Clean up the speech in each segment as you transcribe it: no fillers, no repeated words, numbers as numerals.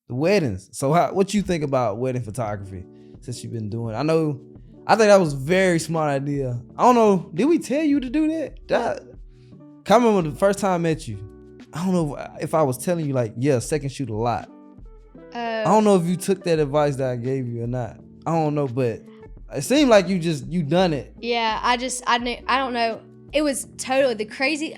the weddings. So what you think about wedding photography since you've been doing? I think that was a very smart idea. I don't know. Did we tell you to do that? I remember the first time I met you. I don't know if I was telling you like, yeah, second shoot a lot. I don't know if you took that advice that I gave you or not. I don't know, but it seemed like you done it. Yeah, I don't know. It was totally the crazy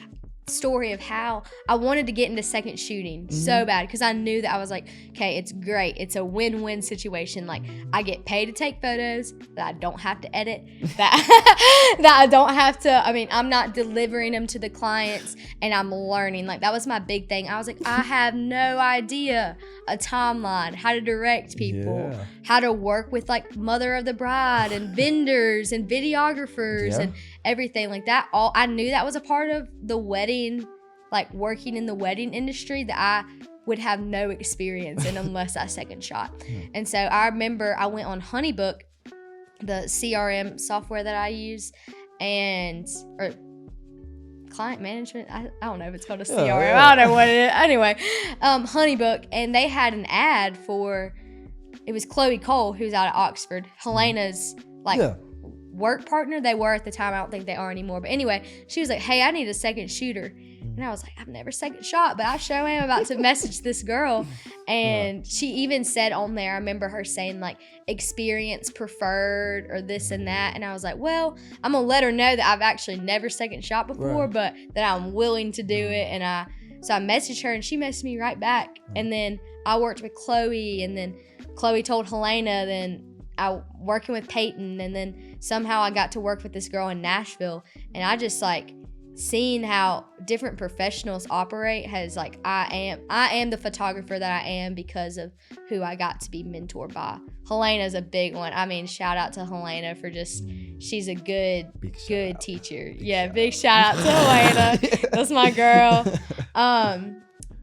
story of how I wanted to get into second shooting so bad because I knew that I was like, okay, it's great. It's a win-win situation. Like I get paid to take photos that I don't have to edit, that I don't have to, I'm not delivering them to the clients and I'm learning. Like that was my big thing. I was like, I have no idea a timeline, how to direct people, how to work with like mother of the bride and vendors and videographers and everything like that. All I knew that was a part of the wedding, like working in the wedding industry that I would have no experience in unless I second shot. And so I remember I went on Honeybook, the CRM software that I use, or client management. I don't know if it's called a CRM. I don't know what it is. Anyway, Honeybook, and they had an ad for, it was Chloe Cole, who's out of Oxford, Helena's work partner. They were at the time. I don't think they are anymore. But anyway, she was like, hey, I need a second shooter. And I was like, I've never second shot, but I sure am about to message this girl. And she even said on there, I remember her saying like experience preferred or this and that. And I was like, well, I'm going to let her know that I've actually never second shot before, but that I'm willing to do it. And so I messaged her and she messaged me right back. And then I worked with Chloe, and then Chloe told Helena, then I working with Peyton, and then somehow I got to work with this girl in Nashville. And I just like seeing how different professionals operate has like, I am the photographer that I am because of who I got to be mentored by. Helena's a big one. Shout out to Helena for just, she's a good teacher. Big shout out to Helena. That's my girl.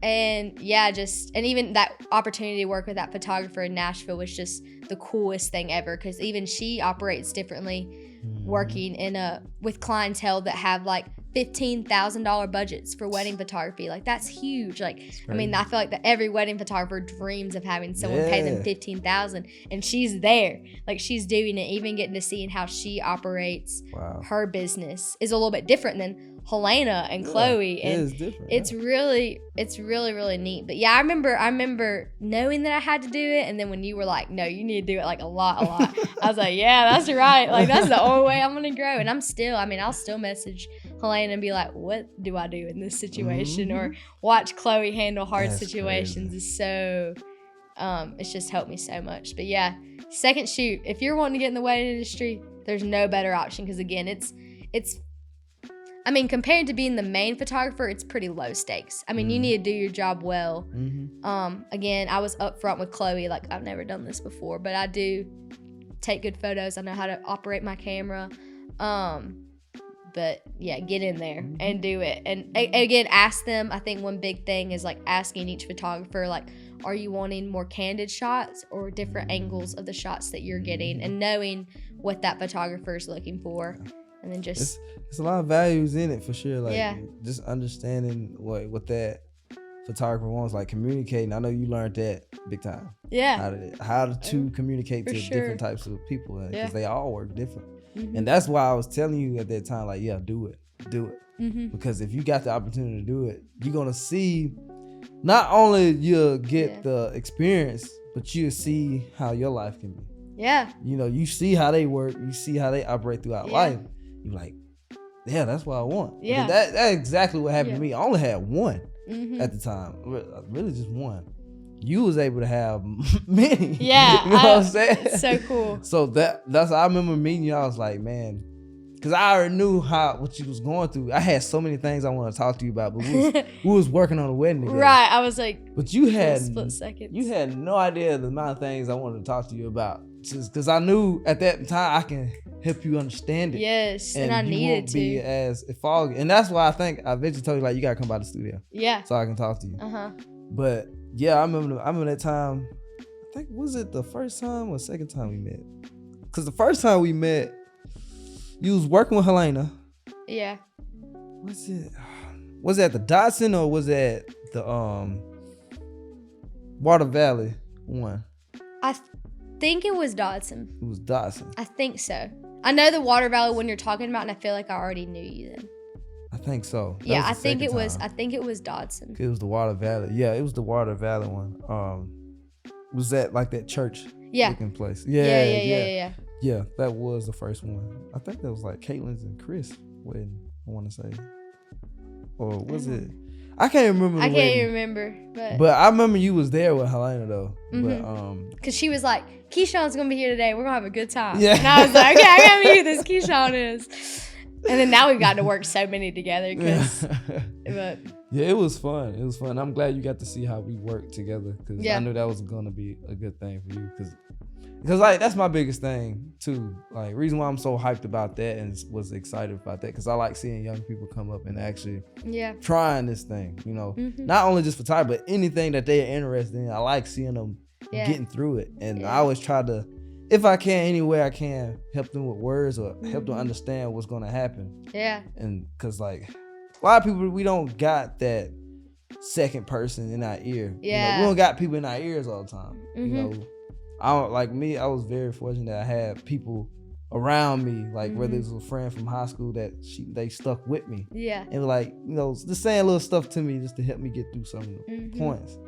And even that opportunity to work with that photographer in Nashville was just the coolest thing ever, because even she operates differently, working with clientele that have like $15,000 budgets for wedding photography. Like that's huge. Like I feel like that every wedding photographer dreams of having someone pay them $15,000, and she's there. Like she's doing it. Even getting to see how she operates her business is a little bit different than Helena and Chloe, and it's really really neat. But I remember knowing that I had to do it, and then when you were like, no, you need to do it like a lot, I was like, yeah, that's right, like that's the only way I'm gonna grow. And I'll still message Helena and be like, what do I do in this situation, or watch Chloe handle hard situations. Is so it's just helped me so much. But second shoot, if you're wanting to get in the wedding industry, there's no better option, because again, it's compared to being the main photographer, it's pretty low stakes. You need to do your job well. Again, I was upfront with Chloe, like I've never done this before, but I do take good photos. I know how to operate my camera. But get in there and do it. And again, ask them. I think one big thing is like asking each photographer, like, are you wanting more candid shots or different angles of the shots that you're getting, and knowing what that photographer is looking for. And then just it's a lot of values in it for sure. Like just understanding what that photographer wants, like communicating. I know you learned that big time. How to communicate to different types of people, because they all work different. And that's why I was telling you at that time, like, do it. Because if you got the opportunity to do it, you're gonna see, not only you'll get the experience, but you'll see how your life can be. You see how they work, you see how they operate throughout life. You're like, that's what I want. That's exactly what happened to me. I only had one at the time, really just one. You was able to have many. You know what I'm saying? It's so cool. So that's I remember meeting you. I was like, man, because I already knew what you was going through. I had so many things I want to talk to you about, but we was working on a wedding together. Right. I was like, but you had split seconds. You had no idea the amount of things I wanted to talk to you about, because I knew at that time I can help you understand it. Yes, and I needed to be as foggy, and that's why I think I eventually told you, like, you gotta come by the studio. So I can talk to you. But I remember that time. I think, was it the first time or second time we met? Because the first time we met, you was working with Helena. Was it at the Dotson, or was it the Water Valley won? I think it was Dodson. It was Dodson. I think so. I know the Water Valley one you're talking about, and I feel like I already knew you then. I think so. Yeah, I think it was Dodson. It was the Water Valley. Yeah, it was the Water Valley one. Was that like that church looking place? Yeah. Yeah, that was the first one. I think that was like Caitlin's and Chris wedding, I want to say. Or was it? I can't remember. I can't even remember. But I remember you was there with Helena though. Mm-hmm. Because she was like, Keyshawn's going to be here today. We're going to have a good time. Yeah. And I was like, okay, I got to meet who this Keyshawn is. And then now we've gotten to work so many together. Yeah, it was fun. It was fun. I'm glad you got to see how we work together, because I knew that was going to be a good thing for you. Because like that's my biggest thing too. Like reason why I'm so hyped about that and was excited about that, because I like seeing young people come up and actually trying this thing. You know, not only just photography, but anything that they are interested in. I like seeing them getting through it, and I always try to, if I can, any way I can, help them with words or help them understand what's going to happen. Yeah. And because like a lot of people, we don't got that second person in our ear. Yeah. You know, we don't got people in our ears all the time. You know. I was very fortunate that I had people around me, like whether it was a friend from high school that they stuck with me. Yeah. And like, you know, just saying little stuff to me just to help me get through some of the points.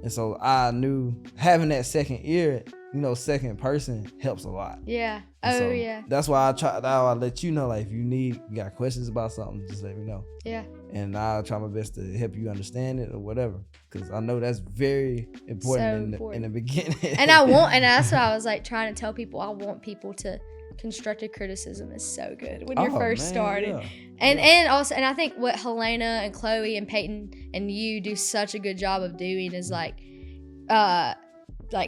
And so I knew having that second ear, you know, second person helps a lot. Yeah. That's why I'll let you know, like if you got questions about something, just let me know. Yeah. And I'll try my best to help you understand it or whatever. Because I know that's very important, in the beginning. And that's what I was like trying to tell people. I want people to, constructive criticism is so good when you're first starting. And also I think what Helena and Chloe and Peyton and you do such a good job of doing is like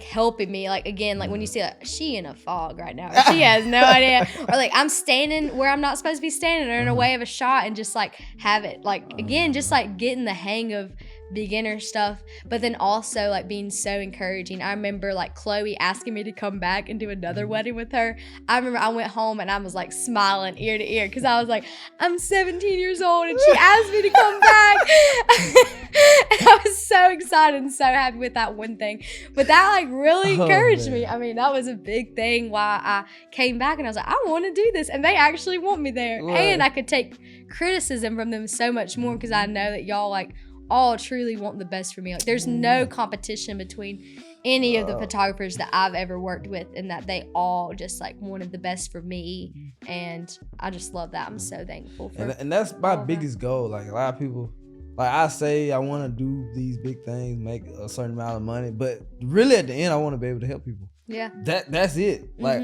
helping me, like again, like when you see like she in a fog right now, she has no idea, or like I'm standing where I'm not supposed to be standing, or in a way of a shot, and just like have it like again, just like getting the hang of beginner stuff, but then also like being so encouraging. I remember like Chloe asking me to come back and do another wedding with her. I remember I went home and I was like smiling ear to ear because I was like, I'm 17 years old and she asked me to come back. And I was so excited and so happy with that one thing. But that like really encouraged me. I mean, that was a big thing why I came back, and I was like, I want to do this, and they actually want me there. Right. And I could take criticism from them so much more because I know that y'all like all truly want the best for me. Like there's no competition between any of the photographers that I've ever worked with, and that they all just like wanted the best for me, and I just love that. I'm so thankful for and that's my biggest goal. Like a lot of people, like I say I want to do these big things, make a certain amount of money, but really at the end I want to be able to help people. Yeah. That's it. Like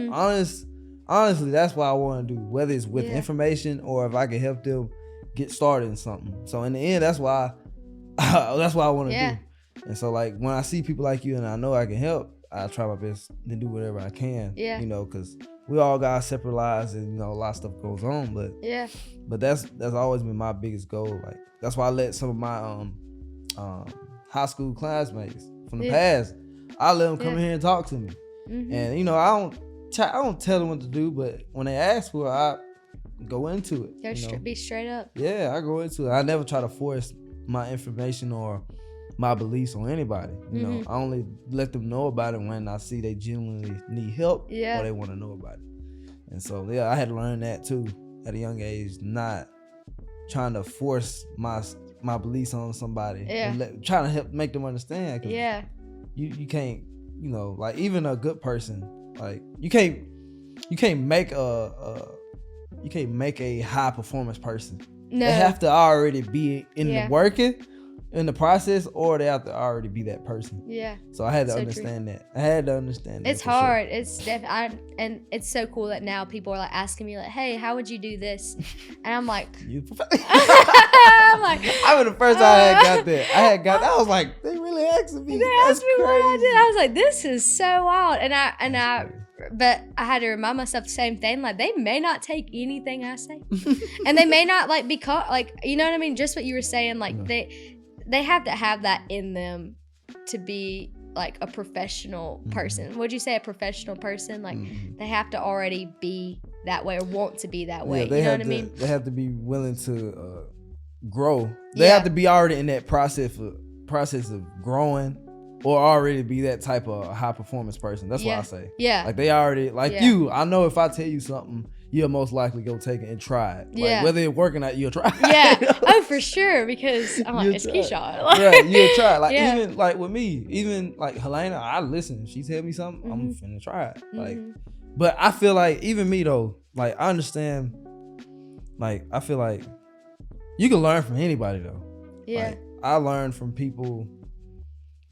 honestly, that's what I want to do, whether it's with information or if I can help them get started in something. So in the end, that's why I want to do. And so like when I see people like you and I know I can help, I try my best to do whatever I can. Yeah. You know, because we all got separate lives and you know a lot of stuff goes on. But that's always been my biggest goal. Like that's why I let some of my high school classmates from the past, I let them come here and talk to me. And you know I don't tell them what to do, but when they ask for it, I go into it. Be straight up. Yeah, I go into it. I never try to force my information or my beliefs on anybody. You know, I only let them know about it when I see they genuinely need help or they want to know about it. And so I had to learn that too at a young age, not trying to force my beliefs on somebody. Trying to help make them understand. You can't, you know, like even a good person, like you can't make a high performance person. No. They have to already be in the working, in the process, or they have to already be that person. Yeah. So I had to understand that. I had to understand that. It's hard. Sure. It's and it's so cool that now people are like asking me like, "Hey, how would you do this?" And I'm like, I was the first time I had got that. I was like, they really asking me. They asked me what I did. I was like, this is so wild. But I had to remind myself the same thing. Like they may not take anything I say, and they may not like because like you know what I mean. Just what you were saying. Like they have to have that in them to be like a professional person. Would you say a professional person? Like they have to already be that way or want to be that way. You know what I mean? They have to be willing to grow. They have to be already in that process of growing or already be that type of high performance person. That's what I say. Yeah. Like they already, like you, I know if I tell you something, you'll most likely go take it and try it. Like whether it work or not, you'll try it. Yeah. Oh, for sure. Because I'm like, it's Keyshawn. Right, you'll try it. Like even like with me, even like Helena, I listen. If she tell me something, I'm finna try it. Like, but I feel like even me though, like I understand, like I feel like you can learn from anybody though. Yeah. Like, I learned from people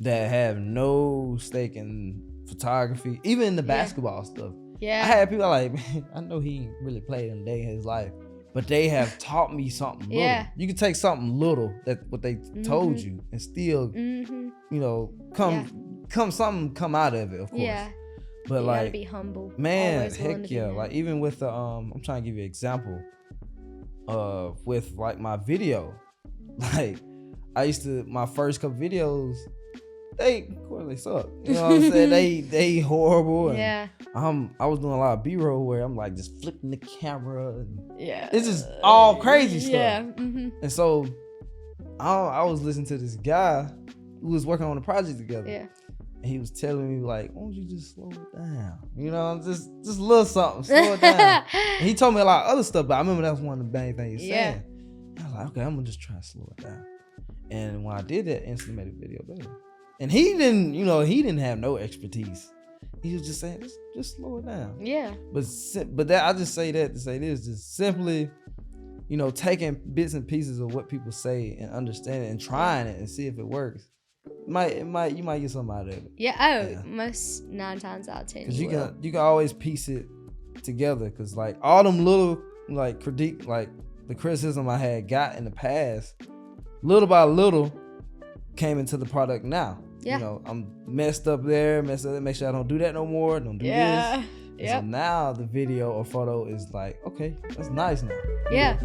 that have no stake in photography, even in the basketball stuff. Yeah. I had people like, man, I know he ain't really played in a day in his life, but they have taught me something little. Yeah. You can take something little that what they told you and still, you know, something come out of it, of course. Yeah. But you gotta be humble. Man, heck yeah. Like even with the I'm trying to give you an example with like my video. Like I used to, my first couple videos, of course they suck. You know what I'm saying? They horrible. And I was doing a lot of B-roll where I'm like just flipping the camera. And it's just all crazy stuff. Yeah. And so I was listening to this guy who was working on a project together. Yeah. And he was telling me like, why don't you just slow it down? You know, just a little something, slow it down. And he told me a lot of other stuff, but I remember that was one of the main things he was saying. I was like, okay, I'm gonna just try to slow it down. And when I did that, instantly made the video better. And he didn't have no expertise. He was just saying, just slow it down. Yeah. But that I just say that to say this, just simply, you know, taking bits and pieces of what people say and understanding and trying it and see if it works. You might get something out of it. Yeah. Most 9 times out of 10. Because you can always piece it together. Because like all them little like critique, like the criticism I had got in the past, little by little came into the product now. Yeah. You know, I'm messed up, make sure I don't do that no more, don't do this. Yeah. So now the video or photo is like, okay, that's nice now. Yeah.